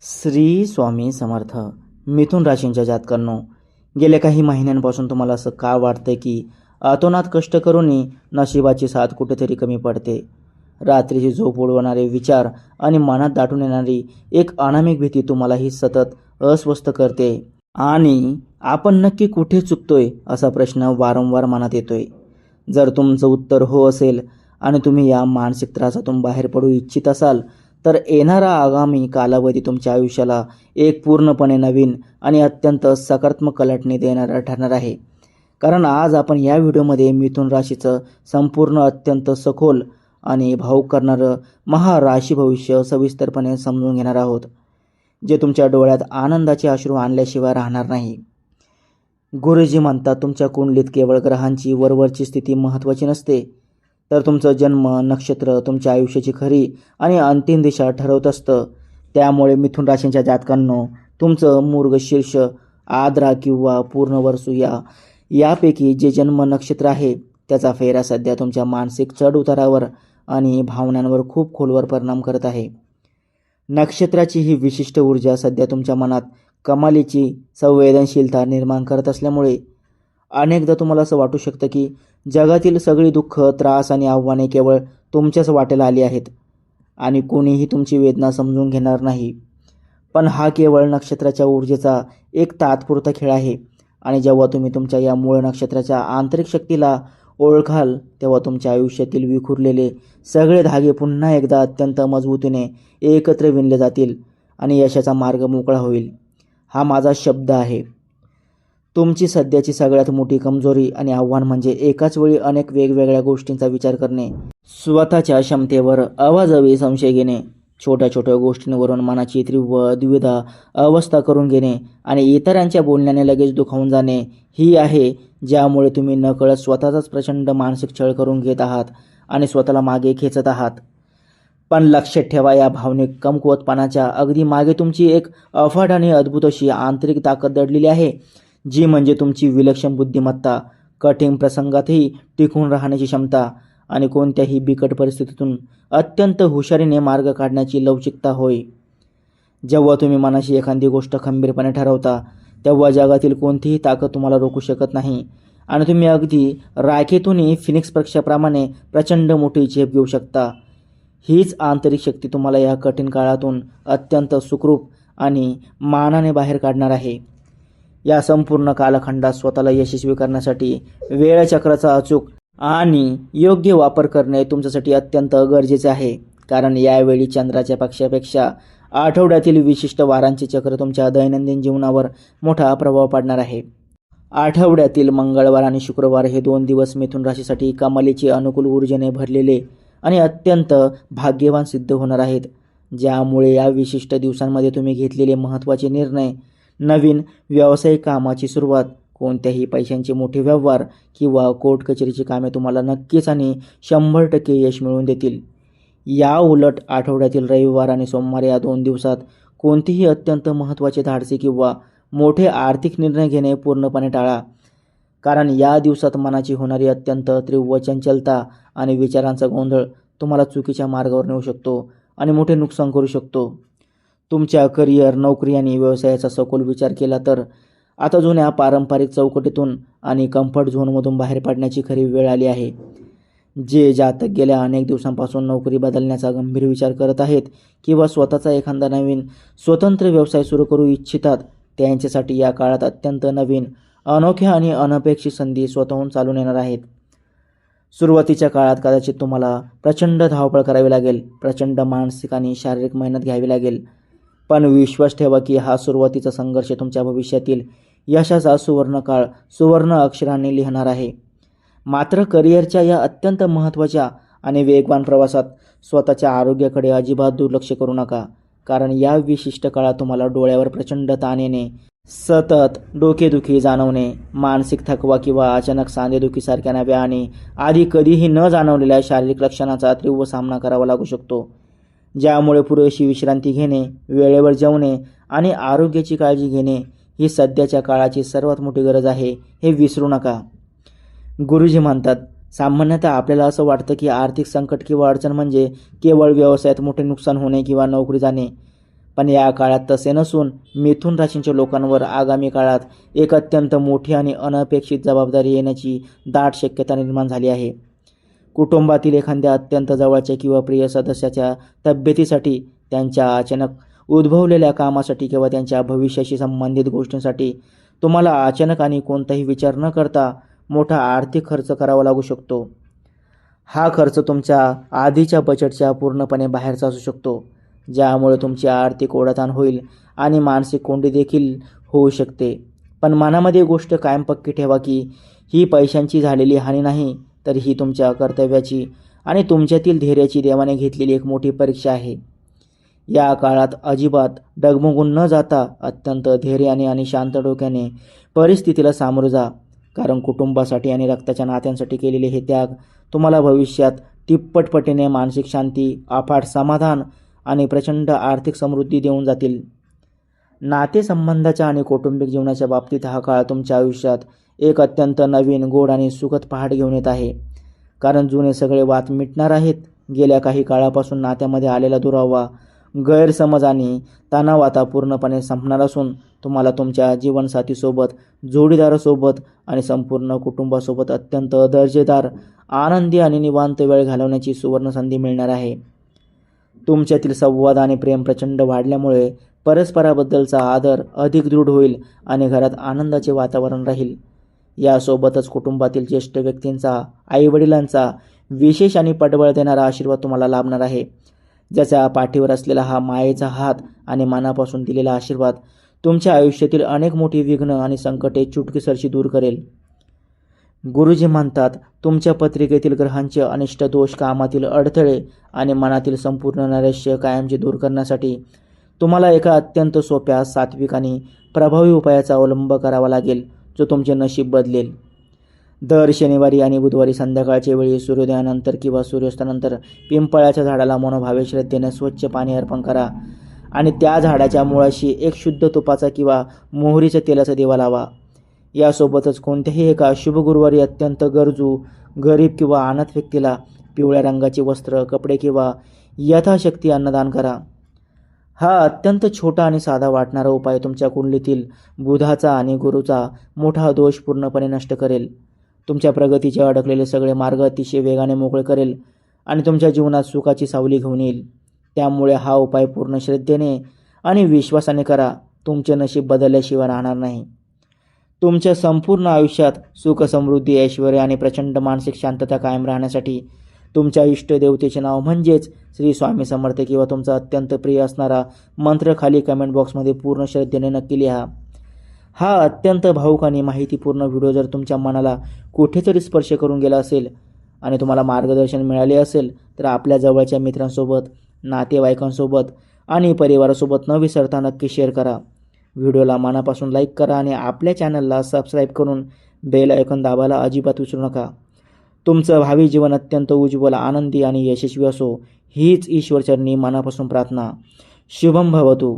श्री स्वामी समर्थ. मिथुन राशींच्या जातकांनो, गेल्या काही महिन्यांपासून तुम्हाला असं का वाटतंय की अतोनात कष्ट करूनही नशिबाची साथ कुठेतरी कमी पडते. रात्रीची झोप उडवणारे विचार आणि मनात दाटून येणारी एक अनामिक भीती तुम्हालाही सतत अस्वस्थ करते आणि आपण नक्की कुठे चुकतोय असा प्रश्न वारंवार मनात येतोय. जर तुमचं उत्तर हो असेल आणि तुम्ही या मानसिक त्रासातून बाहेर पडू इच्छित असाल तर येणारा आगामी कालावधी तुमच्या आयुष्याला एक पूर्णपणे नवीन आणि अत्यंत सकारात्मक कलाटणी देणारा ठरणार आहे. कारण आज आपण या व्हिडिओमध्ये मिथुन राशीचं संपूर्ण अत्यंत सखोल आणि भावुक करणारं महाराशी भविष्य सविस्तरपणे समजून घेणार आहोत, जे तुमच्या डोळ्यात आनंदाचे अश्रू आणल्याशिवाय राहणार नाही. गुरुजी म्हणतात, तुमच्या कुंडलीत केवळ ग्रहांची वरवरची स्थिती महत्त्वाची नसते, तर तुमचं जन्म नक्षत्र तुमच्या आयुष्याची खरी आणि अंतिम दिशा ठरवत असतं. त्यामुळे मिथुन राशींच्या जातकांनो, तुमचं मृगशीर्ष, आद्रा किंवा पूर्णवसू यापैकी जे जन्म नक्षत्र आहे त्याचा फेरा सध्या तुमच्या मानसिक चढ उतारावर आणि भावनांवर खूप खोलवर परिणाम करत आहे. नक्षत्राची ही विशिष्ट ऊर्जा सध्या तुमच्या मनात कमालीची संवेदनशीलता निर्माण करत असल्यामुळे अनेकदा तुम्हाला असं वाटू शकतं की जगातील सगळी दुःख, त्रास आणि आव्हाने केवळ तुमच्याच वाटेला आली आहेत आणि कोणीही तुमची वेदना समजून घेणार नाही. पण हा केवळ नक्षत्राच्या ऊर्जेचा एक तात्पुरता खेळ आहे आणि जेव्हा तुम्ही तुमच्या या मूळ नक्षत्राच्या आंतरिक शक्तीला ओळखाल तेव्हा तुमच्या आयुष्यातील विखुरलेले सगळे धागे पुन्हा एकदा अत्यंत मजबूतीने एकत्र विणले जातील आणि यशाचा मार्ग मोकळा होईल. हा माझा शब्द आहे. तुमची सध्याची सगळ्यात मोठी कमजोरी आणि आव्हान म्हणजे एकाच वेळी अनेक वेगवेगळ्या गोष्टींचा विचार करणे, स्वतःच्या क्षमतेवर अवाजवी संशय घेणे, छोट्या छोट्या गोष्टींवरून मनाची तीव्र द्विधा अवस्था करून घेणे आणि इतरांच्या बोलण्याने लगेच दुखावून जाणे ही आहे, ज्यामुळे तुम्ही नकळत स्वतःचाच प्रचंड मानसिक छळ करून घेत आहात आणि स्वतःला मागे खेचत आहात. पण लक्षात ठेवा, या भावनिक कमकुवतपणाच्या अगदी मागे तुमची एक अफाट आणि अद्भुत अशी आंतरिक ताकद दडलेली आहे, जी म्हणजे तुमची विलक्षण बुद्धिमत्ता, कठीण प्रसंगातही टिकून राहण्याची क्षमता आणि कोणत्याही बिकट परिस्थितीतून अत्यंत हुशारीने मार्ग काढण्याची लवचिकता होय. जेव्हा तुम्ही मनाशी एखादी गोष्ट खंबीरपणे ठरवता तेव्हा जगातील कोणतीही ताकद तुम्हाला रोखू शकत नाही आणि तुम्ही अगदी राखेतूनही फिनिक्स पक्षाप्रमाणे प्रचंड मोठी झेप घेऊ शकता. हीच आंतरिक शक्ती तुम्हाला या कठीण काळातून अत्यंत सुखरूप आणि मानाने बाहेर काढणार आहे. या संपूर्ण कालखंडात स्वतःला यशस्वी करण्यासाठी वेळचक्राचा अचूक आणि योग्य वापर करणे तुमच्यासाठी अत्यंत गरजेचे आहे. कारण यावेळी चंद्राच्या पक्षापेक्षा आठवड्यातील विशिष्ट वारांचे चक्र तुमच्या दैनंदिन जीवनावर मोठा प्रभाव पाडणार आहे. आठवड्यातील मंगळवार आणि शुक्रवार हे 2 दिवस मिथुन राशीसाठी कमालीची अनुकूल ऊर्जेने भरलेले आणि अत्यंत भाग्यवान सिद्ध होणार आहेत, ज्यामुळे या विशिष्ट दिवसांमध्ये तुम्ही घेतलेले महत्त्वाचे निर्णय, नवीन व्यावसायिक कामाची सुरुवात, कोणत्याही पैशांचे मोठे व्यवहार किंवा कोर्ट कचेरीची कामे तुम्हाला नक्कीच आणि 100% यश मिळवून देतील. या उलट आठवड्यातील रविवार आणि सोमवार या 2 दिवसात कोणतेही अत्यंत महत्त्वाचे धाडसी किंवा मोठे आर्थिक निर्णय घेणे पूर्णपणे टाळा. कारण या दिवसात मनाची होणारी अत्यंत तीव्र चंचलता आणि विचारांचा गोंधळ तुम्हाला चुकीच्या मार्गावर नेऊ शकतो आणि मोठे नुकसान करू शकतो. तुमच्या करिअर, नोकरी आणि व्यवसायाचा सखोल विचार केला तर आता जुन्या पारंपरिक चौकटीतून आणि कम्फर्ट झोनमधून बाहेर पडण्याची खरी वेळ आली आहे. जे जातक गेल्या अनेक दिवसांपासून नोकरी बदलण्याचा गंभीर विचार करत आहेत किंवा स्वतःचा एखादा नवीन स्वतंत्र व्यवसाय सुरू करू इच्छितात, त्यांच्यासाठी या काळात अत्यंत नवीन, अनोख्या आणि अनपेक्षित संधी स्वतःहून चालून येणार आहेत. सुरुवातीच्या काळात कदाचित तुम्हाला प्रचंड धावपळ करावी लागेल, प्रचंड मानसिक आणि शारीरिक मेहनत घ्यावी लागेल. पण विश्वास ठेवा की हा सुरुवातीचा संघर्ष तुमच्या भविष्यातील यशाचा सुवर्णकाळ सुवर्ण अक्षरांनी लिहिणार आहे. मात्र करिअरच्या या अत्यंत महत्त्वाच्या आणि वेगवान प्रवासात स्वतःच्या आरोग्याकडे अजिबात दुर्लक्ष करू नका. कारण या विशिष्ट काळात तुम्हाला डोळ्यावर प्रचंड ताण येणे, सतत डोकेदुखी जाणवणे, मानसिक थकवा किंवा अचानक सांधेदुखीसारख्या नव्या आणि आधी कधीही न जाणवलेल्या शारीरिक लक्षणांचा तीव्र सामना करावा लागू शकतो. ज्यामुळे पुरेशी विश्रांती घेणे, वेळेवर जेवणे आणि आरोग्याची काळजी घेणे ही सध्याच्या काळाची सर्वात मोठी गरज आहे, हे विसरू नका. गुरुजी म्हणतात, सामान्यतः आपल्याला असं वाटतं की आर्थिक संकट किंवा अडचण म्हणजे केवळ व्यवसायात मोठे नुकसान होणे किंवा नोकरी जाणे, पण या काळात तसे नसून मिथुन राशींच्या लोकांवर आगामी काळात एक अत्यंत मोठी आणि अनपेक्षित जबाबदारी येण्याची दाट शक्यता निर्माण झाली आहे. कुटुंबातील एखाद्या अत्यंत जवळच्या किंवा प्रिय सदस्याच्या तब्येतीसाठी, त्यांच्या अचानक उद्भवलेल्या कामासाठी किंवा त्यांच्या भविष्याशी संबंधित गोष्टींसाठी तुम्हाला अचानक आणि कोणताही विचार न करता मोठा आर्थिक खर्च करावा लागू शकतो. हा खर्च तुमच्या आधीच्या बजेटच्या पूर्णपणे बाहेरचा असू शकतो, ज्यामुळे तुमची आर्थिक ओढाताण होईल आणि मानसिक कोंडी देखील होऊ शकते. पण मनामध्ये गोष्ट कायम पक्की ठेवा की ही पैशांची झालेली हानी नाही, तर ही तुमच्या कर्तव्याची आणि तुमच्यातील धैर्याची देवाने घेतलेली एक मोठी परीक्षा आहे. या काळात अजिबात डगमगून न जाता अत्यंत धैर्याने आणि शांत डोक्याने परिस्थितीला सामोरे जा, कारण कुटुंबासाठी आणि रक्ताच्या नात्यांसाठी केलेले हे त्याग तुम्हाला भविष्यात तिप्पटपटीने मानसिक शांती, अफाट समाधान आणि प्रचंड आर्थिक समृद्धी देऊन जातील. नातेसंबंधाच्या आणि कौटुंबिक जीवनाच्या बाबतीत हा काळ तुमच्या आयुष्यात एक अत्यंत नवीन, गोड आणि सुखद पहाट घेऊन येत आहे. कारण जुने सगळे वाद मिटणार आहेत. गेल्या काही काळापासून नात्यामध्ये आलेला दुरावा, गैरसमज आणि तणाव आता पूर्णपणे संपणार असून तुम्हाला तुमच्या जीवनसाथीसोबत, जोडीदारासोबत आणि संपूर्ण कुटुंबासोबत अत्यंत दर्जेदार, आनंदी आणि निवांत वेळ घालवण्याची सुवर्ण संधी मिळणार आहे. तुमच्यातील संवाद आणि प्रेम प्रचंड वाढल्यामुळे परस्पराबद्दलचा आदर अधिक दृढ होईल आणि घरात आनंदाचे वातावरण राहील. यासोबतच कुटुंबातील ज्येष्ठ व्यक्तींचा, आईवडिलांचा विशेष आणि पटबळ देणारा आशीर्वाद तुम्हाला लाभणार आहे, ज्याच्या पाठीवर असलेला हा मायेचा हात आणि मनापासून दिलेला आशीर्वाद तुमच्या आयुष्यातील अनेक मोठी विघ्न आणि संकटे चुटकीसरशी दूर करेल. गुरुजी म्हणतात, तुमच्या पत्रिकेतील ग्रहांचे अनिष्ट दोष, कामातील अडथळे आणि मनातील संपूर्ण नैराश्य कायमचे दूर करण्यासाठी तुम्हाला एका अत्यंत सोप्या, सात्विक आणि प्रभावी उपायाचा अवलंब करावा लागेल, जो तुमचे नशीब बदलेल. दर शनिवारी आणि बुधवारी संध्याकाळच्या वेळी सूर्योदयानंतर किंवा सूर्यास्तानंतर पिंपळाच्या झाडाला मनोभावे श्रद्धेने स्वच्छ पाणी अर्पण करा आणि त्या झाडाच्या मुळाशी एक शुद्ध तुपाचा किंवा मोहरीच्या तेलाचा दिवा लावा. यासोबतच कोणत्याही एका शुभ गुरुवारी अत्यंत गरजू, गरीब किंवा अनाथ व्यक्तीला पिवळ्या रंगाची वस्त्र, कपडे किंवा यथाशक्ती अन्नदान करा. हा अत्यंत छोटा आणि साधा वाटणारा उपाय तुमच्या कुंडलीतील बुधाचा आणि गुरुचा मोठा दोष पूर्णपणे नष्ट करेल, तुमच्या प्रगतीचे अडकलेले सगळे मार्ग अतिशय वेगाने मोकळे करेल आणि तुमच्या जीवनात सुखाची सावली घेऊन येईल. त्यामुळे हा उपाय पूर्ण श्रद्धेने आणि विश्वासाने करा. तुमचे नशीब बदलल्याशिवाय राहणार नाही. तुमच्या संपूर्ण आयुष्यात सुख, समृद्धी, ऐश्वर्य आणि प्रचंड मानसिक शांतता कायम राहण्यासाठी तुमच्या इष्टदेवतेचे नाव म्हणजेच श्री स्वामी समर्थ किंवा तुमचा अत्यंत प्रिय असणारा मंत्र खाली कमेंट बॉक्समध्ये पूर्ण श्रद्धेने नक्की लिहा. हा अत्यंत भावूक आणि माहितीपूर्ण व्हिडिओ जर तुमच्या मनाला कुठेतरी स्पर्श करून गेला असेल आणि तुम्हाला मार्गदर्शन मिळाले असेल, तर आपल्या जवळच्या मित्रांसोबत, नातेवाईकांसोबत आणि परिवारासोबत न विसरता नक्की शेअर करा. व्हिडिओला मनापासून लाईक करा आणि आपल्या चॅनलला सबस्क्राईब करून बेल आयकॉन दाबायला अजिबात विसरू नका. तुमचं भावी जीवन अत्यंत उज्ज्वल, आनंदी आणि यशस्वी असो, हीच ईश्वरचरणी मनापासून प्रार्थना. शुभम भवतु.